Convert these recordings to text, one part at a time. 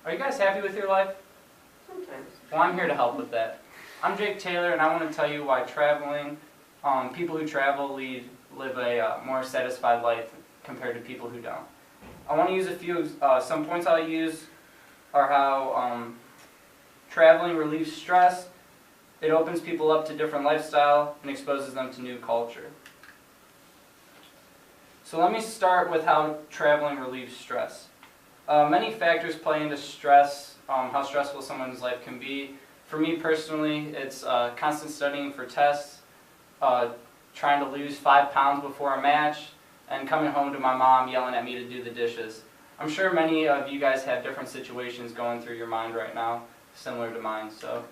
Are you guys happy with your life? Sometimes. Well, I'm here to help with that. I'm Jake Taylor, and I want to tell you why people who travel live a more satisfied life compared to people who don't. I want to use some points I'll use are how traveling relieves stress, it opens people up to different lifestyle, and exposes them to new culture. So let me start with how traveling relieves stress. Many factors play into stress, how stressful someone's life can be. For me personally, it's constant studying for tests, trying to lose 5 pounds before a match, and coming home to my mom yelling at me to do the dishes. I'm sure many of you guys have different situations going through your mind right now, similar to mine. So,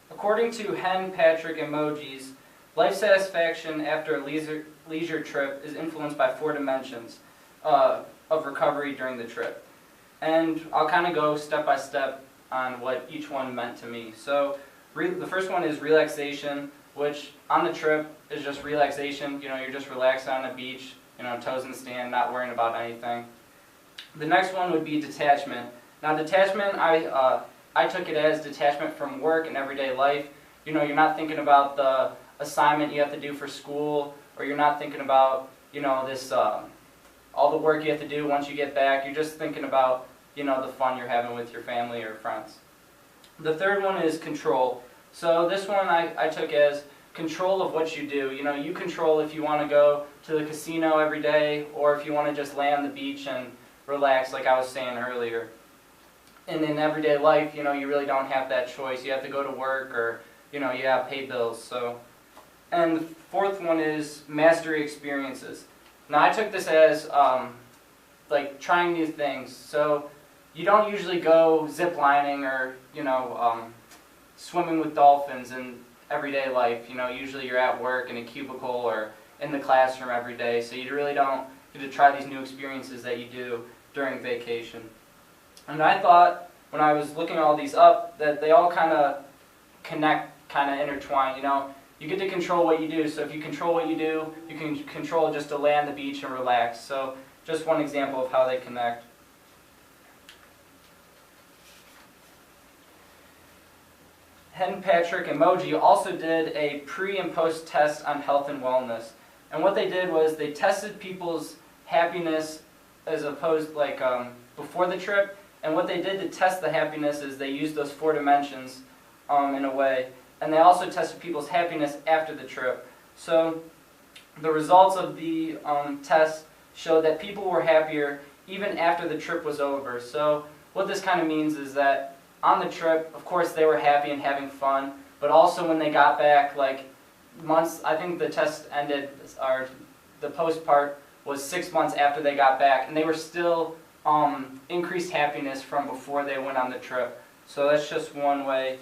according to Hen, Patrick, and Moji's, life satisfaction after a leisure trip is influenced by 4 dimensions of recovery during the trip. And I'll kind of go step by step on what each one meant to me. So the first one is relaxation, which on the trip is just relaxation. You know, you're just relaxed on the beach, toes in the sand, not worrying about anything. The next one would be detachment. Now detachment, I took it as detachment from work and everyday life. You're not thinking about the assignment you have to do for school, or you're not thinking about, all the work you have to do once you get back. You're just thinking about, the fun you're having with your family or friends. The third one is control. So this one I took as control of what you do. You control if you want to go to the casino every day, or if you want to just lay on the beach and relax, like I was saying earlier. And in everyday life, you really don't have that choice. You have to go to work, or, you have to pay bills. So, and the fourth one is mastery experiences. Now I took this as like trying new things. So you don't usually go zip lining or swimming with dolphins in everyday life. Usually you're at work in a cubicle or in the classroom every day. So you really don't get to try these new experiences that you do during vacation. And I thought when I was looking all these up that they all kind of connect, kind of intertwine. You get to control what you do. So if you control what you do, you can control just to lay on the beach and relax. So just one example of how they connect. Hen, Patrick, and Moji also did a pre and post test on health and wellness. And what they did was they tested people's happiness as opposed before the trip. And what they did to test the happiness is they used those 4 dimensions in a way. And they also tested people's happiness after the trip. So the results of the test showed that people were happier even after the trip was over. So what this kind of means is that on the trip, of course, they were happy and having fun, but also when they got back, months, I think the test ended, or the post part was 6 months after they got back, and they were still increased happiness from before they went on the trip. So that's just one way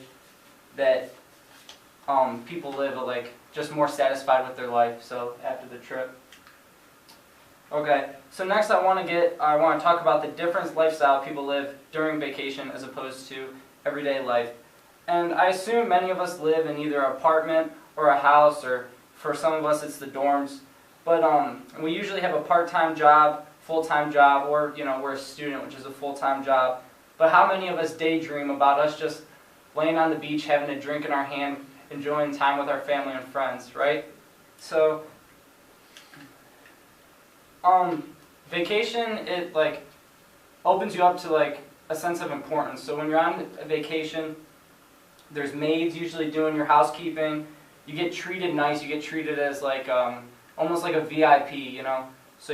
that people live just more satisfied with their life. So after the trip. Okay, so next I want to talk about the different lifestyle people live during vacation as opposed to everyday life. And I assume many of us live in either an apartment or a house, or for some of us it's the dorms. But we usually have a part-time job, full-time job, or we're a student, which is a full-time job. But how many of us daydream about us just laying on the beach, having a drink in our hand, enjoying time with our family and friends, right? So vacation, it opens you up to a sense of importance. So when you're on a vacation, there's maids usually doing your housekeeping. You get treated nice. You get treated as almost like a VIP, So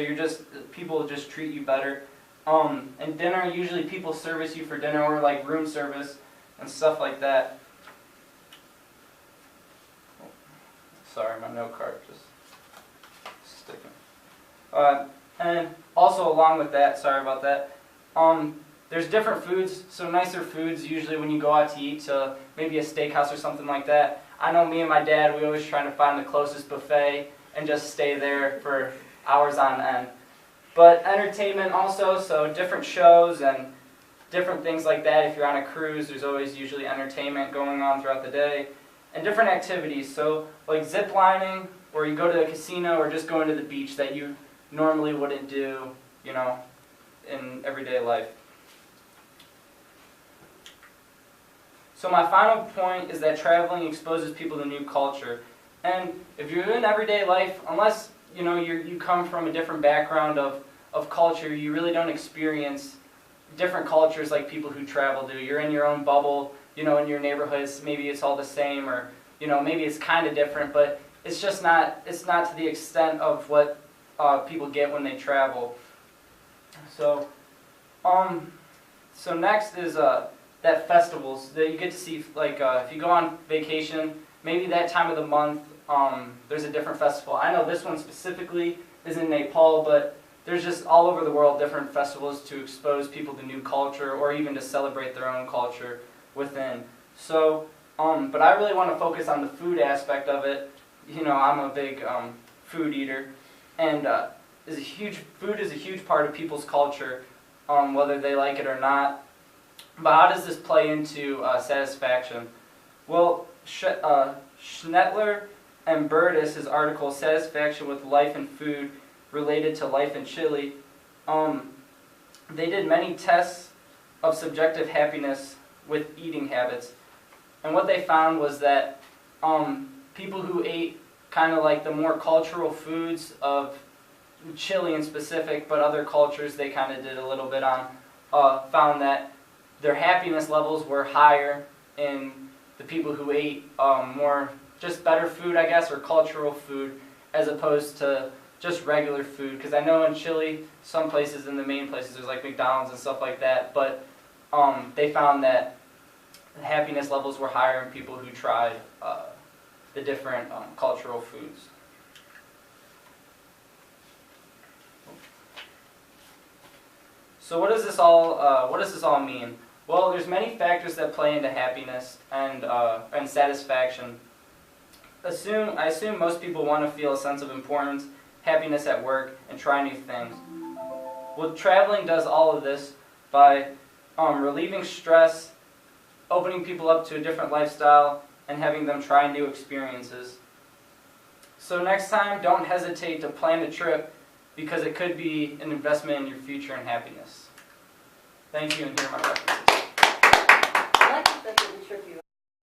people just treat you better. And dinner, usually people service you for dinner, or room service and stuff like that. Sorry, my note card just sticking. And also along with that, sorry about that, there's different foods, so nicer foods usually when you go out to eat to maybe a steakhouse or something like that. I know me and my dad, we always try to find the closest buffet and just stay there for hours on end. But entertainment also, so different shows and different things like that. If you're on a cruise, there's always usually entertainment going on throughout the day. And different activities, so zip lining, or you go to a casino, or just going to the beach that you normally wouldn't do, in everyday life. So my final point is that traveling exposes people to new culture. And if you're in everyday life, unless you come from a different background of culture, you really don't experience different cultures like people who travel do. You're in your own bubble, in your neighborhoods, maybe it's all the same, or maybe it's kind of different, but it's just not, it's not to the extent of what people get when they travel. So, so next is that festivals that you get to see, like if you go on vacation, maybe that time of the month, there's a different festival. I know this one specifically is in Nepal, but there's just all over the world different festivals to expose people to new culture or even to celebrate their own culture within. So, but I really want to focus on the food aspect of it. I'm a big food eater, and food is a huge part of people's culture, whether they like it or not. But how does this play into satisfaction? Well, Schnettler and Burtis, his article, Satisfaction with Life and Food Related to Life in Chile, they did many tests of subjective happiness with eating habits. And what they found was that people who ate kind of like the more cultural foods of Chile in specific, but other cultures they kind of did a little bit on, found that their happiness levels were higher in the people who ate more just better food, I guess, or cultural food, as opposed to just regular food. Because I know in Chile, some places, in the main places, there's like McDonald's and stuff like that, but they found that the happiness levels were higher in people who tried the different cultural foods. So what does this all mean? Well, there's many factors that play into happiness and satisfaction. I assume most people want to feel a sense of importance, happiness at work, and try new things. Well, traveling does all of this by relieving stress, opening people up to a different lifestyle, and having them try new experiences. So next time, don't hesitate to plan a trip, because it could be an investment in your future and happiness. Thank you, and here are my references.